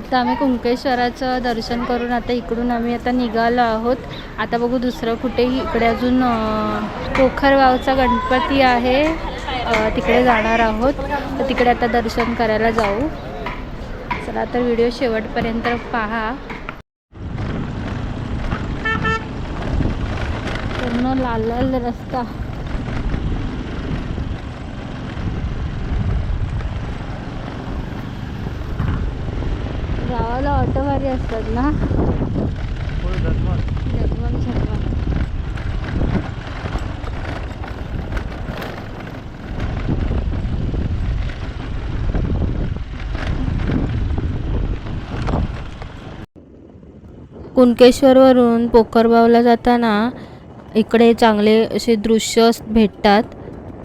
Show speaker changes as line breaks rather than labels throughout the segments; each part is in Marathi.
आता आम्ही कुंकेश्वराचं दर्शन करून आता इकडून आम्ही आता निघालो आहोत. आता बघू दुसरं कुठेही. इकडे अजून पोखरवावचा गणपती आहे, तिकडे जाणार आहोत. तर तिकडे आता दर्शन करायला जाऊ. चला तर व्हिडिओ शेवटपर्यंत पहा. पूर्ण लाल लाल रस्ता. गावाला ऑटो भारी असतात ना. कुणकेश्वरवरून पोखरबावला जाताना इकडे चांगले असे दृश्य भेटतात.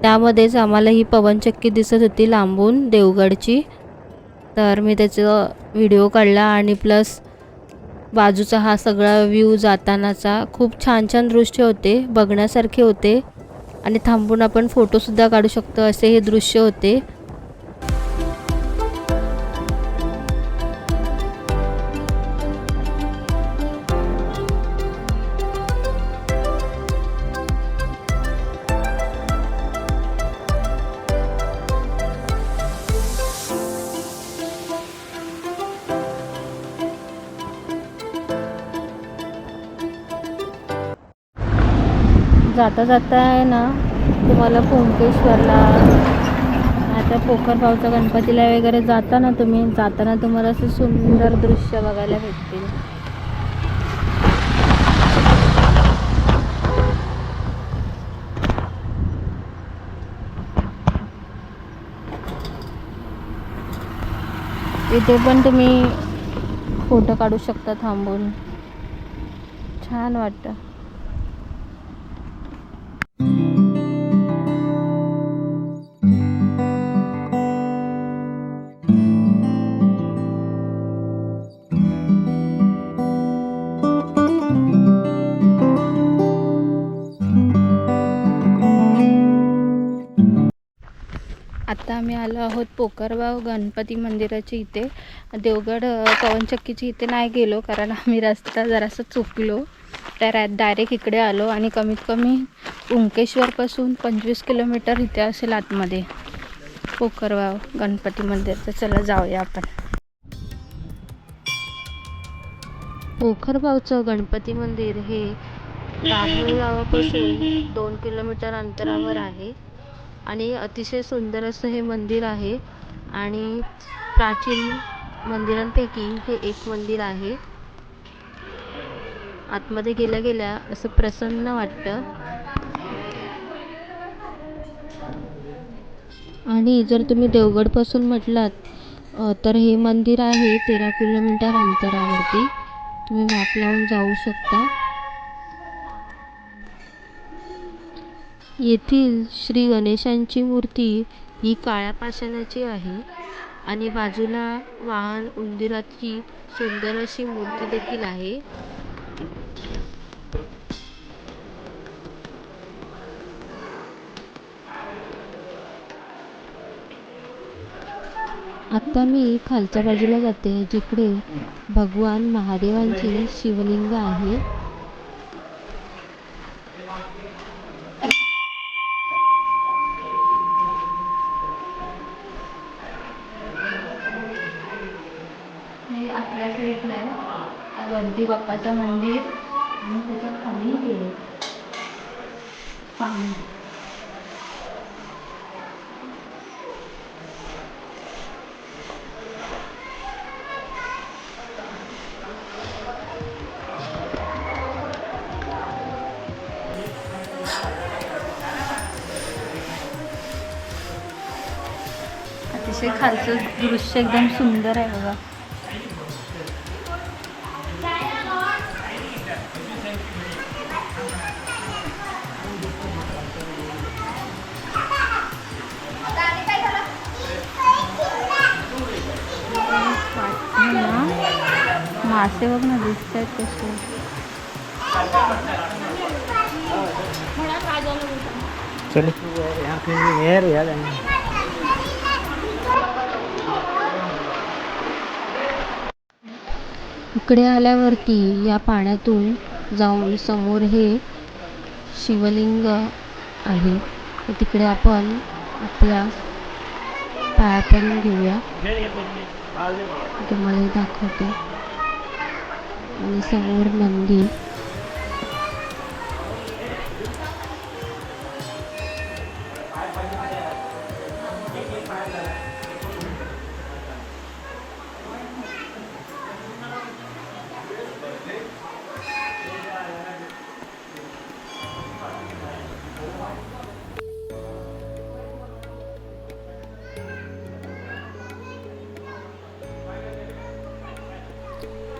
त्यामध्येच आम्हाला ही पवनचक्की दिसत होती लांबून देवगडची. तर मी त्याचा व्हिडिओ काढला आणि प्लस बाजूचा हा सगळा व्ह्यू जातानाचा खूप छान छान दृश्य होते, बघण्यासारखे होते. आणि थांबून आपण फोटोसुद्धा काढू शकतो असे हे दृश्य होते. जाता जाता आहे ना तुम्हाला कुंकेश्वरला आता पोखरबावचा गणपतीला वगैरे जाताना तुम्हाला असे सुंदर दृश्य बघायला भेटतील. इथे पण तुम्ही फोटो काढू शकता थांबून, छान वाटतं. आता आम्ही आलो आहोत पोखरबाव गणपती मंदिराच्या इथे. देवगड पवनचक्कीची इथे नाही गेलो कारण आम्ही रस्ता जरासा चुकलो. तर डायरेक्ट इकडे आलो आणि कमीत कमी कुंकेश्वरपासून 25 किलोमीटर इथे असेल आतमध्ये पोखरबाव गणपती मंदिर. तर चला जाऊया आपण. पोखरबावचं गणपती मंदिर हे राहुरी गावापासून 2 किलोमीटर अंतरावर आहे आणि अतिशय सुंदर असं हे मंदिर आहे. आणि प्राचीन मंदिरांपैकी हे एक मंदिर आहे. आतमध्ये गेल्या गेल्या असं प्रसन्न वाटतं. आणि जर तुम्ही देवगडपासून म्हटलात तर हे मंदिर आहे 13 किलोमीटर अंतरावरती. तुम्ही मॅप लावून जाऊ शकता. येथील श्री गणेशांची मूर्ती ही काळ्या पाषाणाची आहे आणि बाजूला वाहन उंदराची सुंदर अशी मूर्ती देखील आहे. आता मी खालच्या बाजूला जाते जिकडे भगवान महादेवांची शिवलिंग आहे. हे आपल्या साईडला आहे गणपती बाप्पाचं मंदिर आणि त्याच्या खाली हे पाणी. अतिशय खालचं दृश्य एकदम सुंदर आहे बघा. मासे बघ ना दिसत आहेत कसे. इकडे आल्यावरती या पाण्यातून जाऊन समोर हे शिवलिंग आहे, तर तिकडे आपण आपल्या पाया पडून घेऊया. तुम्हाला दाखवते. आणि समोर मंदिर.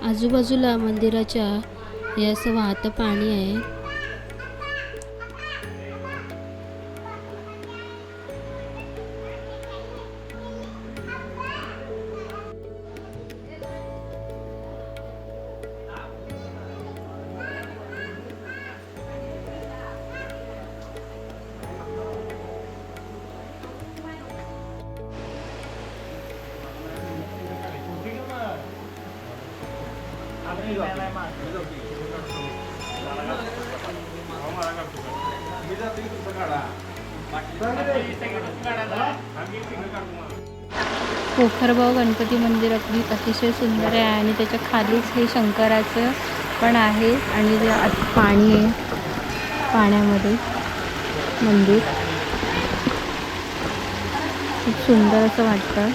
आजूबाजूला मंदिराच्या हे असं वाहतं पाणी आहे. पोखरबाव गणपती मंदिर अतिशय सुंदर आहे आणि त्याच्या खालीच हे शंकराचं पण आहे आणि जे पाणी आहे, पाण्यामध्ये मंदिर खूप सुंदर असं वाटतं.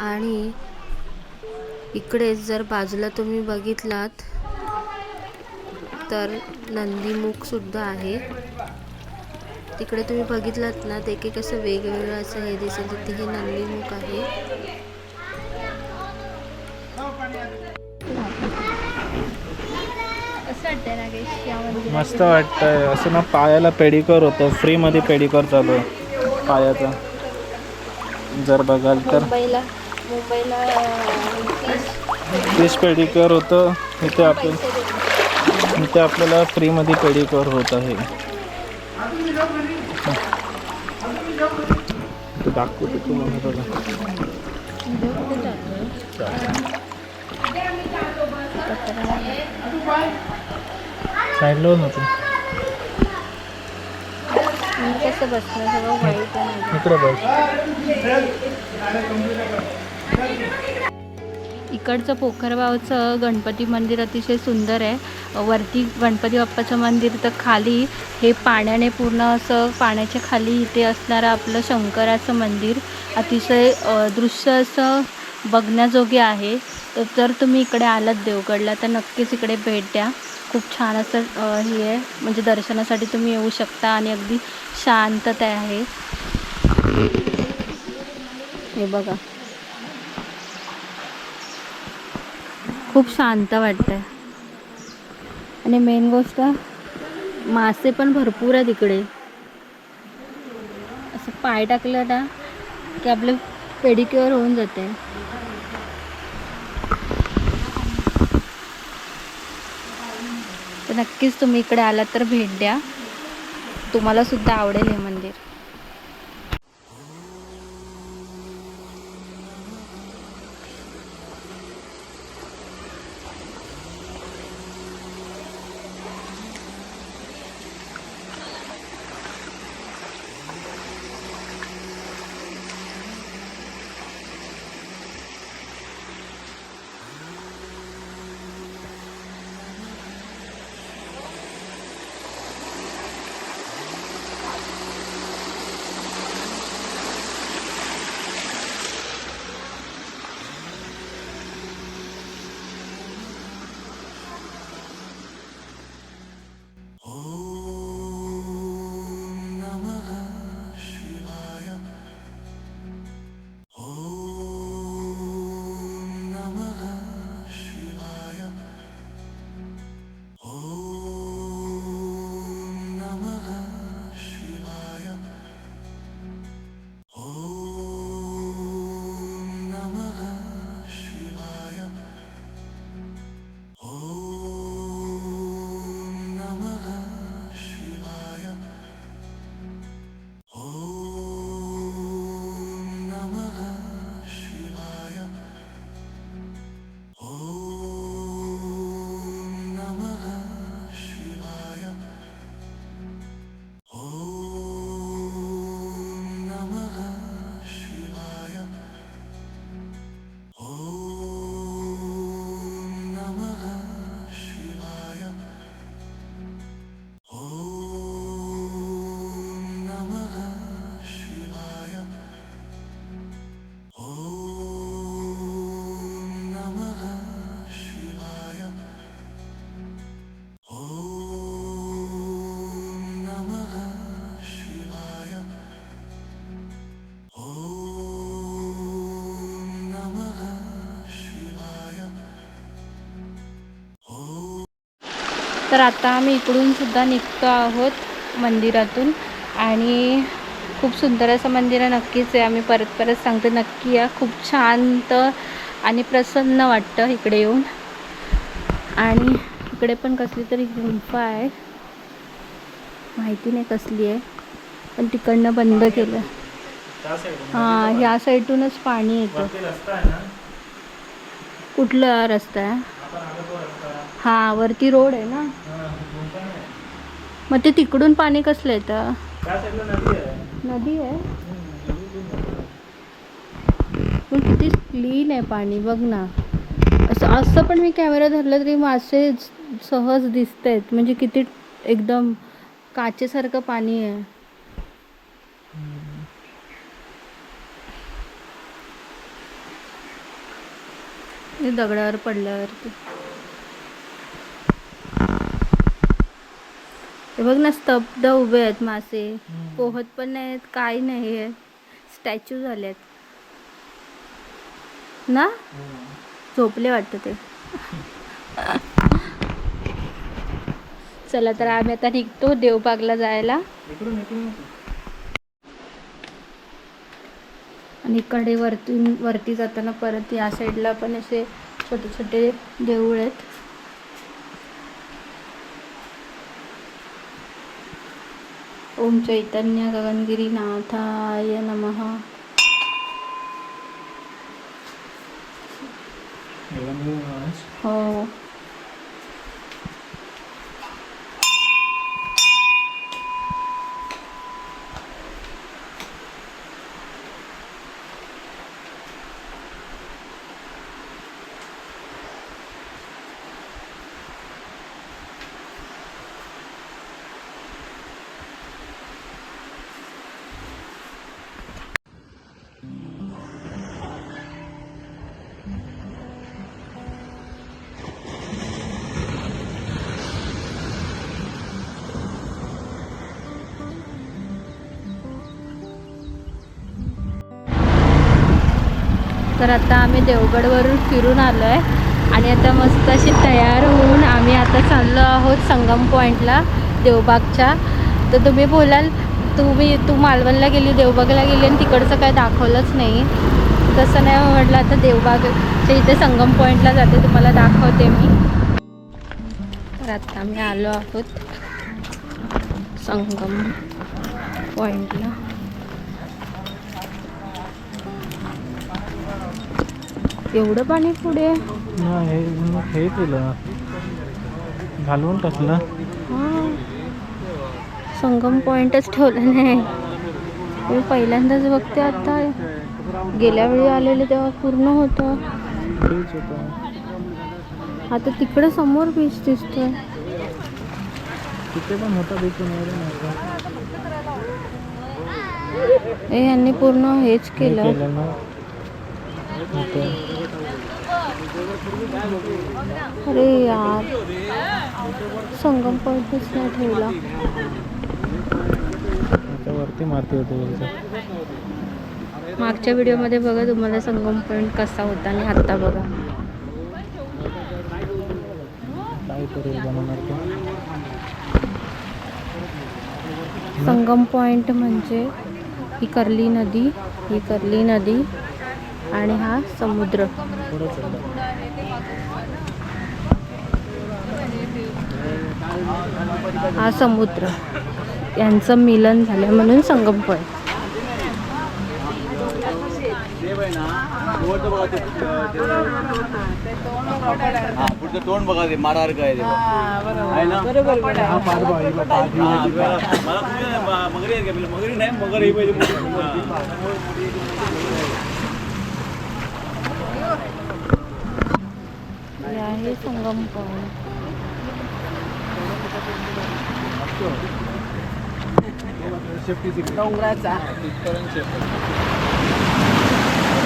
आणि इकडे जर बाजूला तुम्ही बघितलात तर नंदीमुख सुद्धा आहे. तिकडे तुम्ही बघितलात ना, ते एक असं वेगवेगळं असं हे दिसेल, तिथे हे नंदीमुख आहे.
मस्त वाटतंय असं ना. पायाला पेडिक्युअर होतं, फ्री मध्ये पेडिक्युअर चालू आहे पायाचा. जर बघाल तर
मुंबईला
30 पेडिक्युअर होतं. इथे आपल्याला फ्री मध्ये पेडिक्युअर होत आहे. दाखवतो तुम्हाला बघा. साईडला नव्हतं
कसं बसणं सगळं वाईट आहे.
इकडे बघ.
इकडचं पोखरबावचं गणपती मंदिर अतिशय सुंदर आहे. वरती गणपती बाप्पाचं मंदिर, तर खाली हे पाण्याने पूर्ण असं पाण्याच्या खाली इथे असणारं आपलं शंकराचं मंदिर अतिशय दृश्य असं बघण्याजोगे आहे. तर जर तुम्ही इकडे आलात देवगडला तर नक्कीच इकडे भेट द्या. खूप छान असं हे आहे, म्हणजे दर्शनासाठी तुम्ही येऊ शकता आणि अगदी शांतता आहे. हे बघा, खूप शांत वाटतंय. आणि मेन गोष्ट, मासे पण भरपूर आहे तिकडे. असं पाय टाकलं ना की आपलं पेडिक्युअर होऊन जाते. तर नक्कीच तुम्ही इकडे आलात तर भेट द्या, तुम्हाला सुद्धा आवडेल हे मंदिर. तर आता आम्ही इकडून सुद्धा निघतो आहोत मंदिरातून आणि खूप सुंदर असं मंदिर आहे. नक्कीच आहे, आम्ही परत परत सांगतो, नक्की या. खूप शांत आणि प्रसन्न वाटतं इकडे येऊन. आणि इकडे पण कसली तरी गुंफा आहे, माहिती नाही कसली आहे, पण तिकडनं बंद केलं. हां, ह्या साईडूनच पाणी येतं. कुठला रस्ता आहे? हां, वरती रोड आहे ना. मग ते तिकडून पाणी कसलं येतं? नदी आहे. पण किती क्लीन आहे पाणी, बघ ना. असं पण मी कॅमेरा धरला तरी मासे सहज दिसत आहेत, म्हणजे किती एकदम काचेसारखं पाणी आहे. दगडावर पडल्यावरती हे बघ ना, स्तब्ध उभे आहेत मासे, पोहत पण नाहीत, काही नाही आहे, स्टॅच्यू झालेत ना. झोपले वाटतं ते. चला तर आम्ही आता निघतो देवबागला जायला. आणि इकडे वरती जाताना परत या साईडला पण असे छोटे छोटे देऊळ आहेत. ओम चैतन्य गगनगिरी नाथाय नमः. हो. तर आता आम्ही देवगडवरून फिरून आलो आहे आणि आता मस्त अशी तयार होऊन आम्ही आता चाललो आहोत संगम पॉईंटला देवबागच्या. तर तुम्ही बोलाल तू मालवणला गेली, देवबागला गेली आणि तिकडचं काय दाखवलंच नाही. तसं नाही, म्हटलं आता देवबागच्या इथे संगम पॉईंटला जाते, तुम्हाला दाखवते मी. तर आता आम्ही आलो आहोत संगम पॉईंटला. एवढं पाणी पुढे
हे केलं, घालवून टाकलं.
हां, संगम पॉईंटच ठेवलं नाही. मी पहिल्यांदाच बघते आता. गेल्या वेळी आलेले तेव्हा पूर्ण होतं. आता तिकडे समोर बीच दिसतोय.
तिथे पण मोठा बीच
यांनी पूर्ण हेच केलं. अरे यार, संगम पॉईंटच नाही ठेवला.
वरती माती होते.
मागच्या व्हिडिओमध्ये बघा तुम्हाला संगम पॉईंट कसा होता आणि आत्ता बघा. संगम पॉईंट म्हणजे ही कर्ली नदी आणि हा समुद्र. हा समुद्र यांचं मिलन झालं म्हणून संगम पॉईंट.
तोंड बघा ते मारार काय ना. मगरी नाही, मगर ही पाहिजे.
आहे संगम पॉईंट.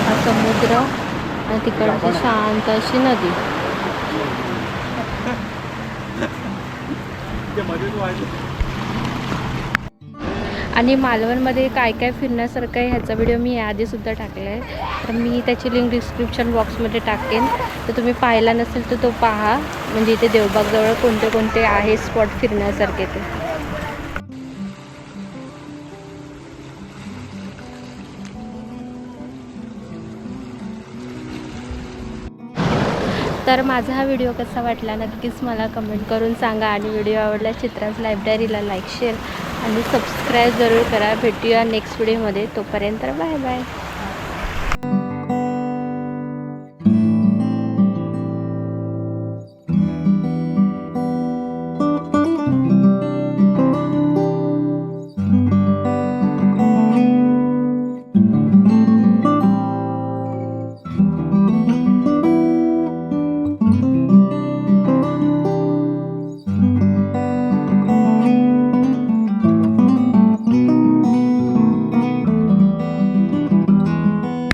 हा समुद्र आणि तिकडची शांत अशी नदी. आणि मालवणमध्ये काय काय फिरण्यासारखं आहे ह्याचा व्हिडिओ मी याआधीसुद्धा टाकला आहे, तर मी त्याची लिंक डिस्क्रिप्शन बॉक्समध्ये टाकेन. तर तुम्ही पाहिला नसेल तर तो पहा, म्हणजे इथे देवबागजवळ कोणते कोणते आहे स्पॉट फिरण्यासारखे ते. तर माझा हा व्हिडिओ कसा वाटला नक्कीच मला कमेंट करून सांगा. आणि व्हिडिओ आवडला चित्राज लायब्ररीला लाईक शेअर आणि सबस्क्राईब जरूर करा. भेटूया नेक्स्ट व्हिडिओमध्ये. तोपर्यंत बाय बाय.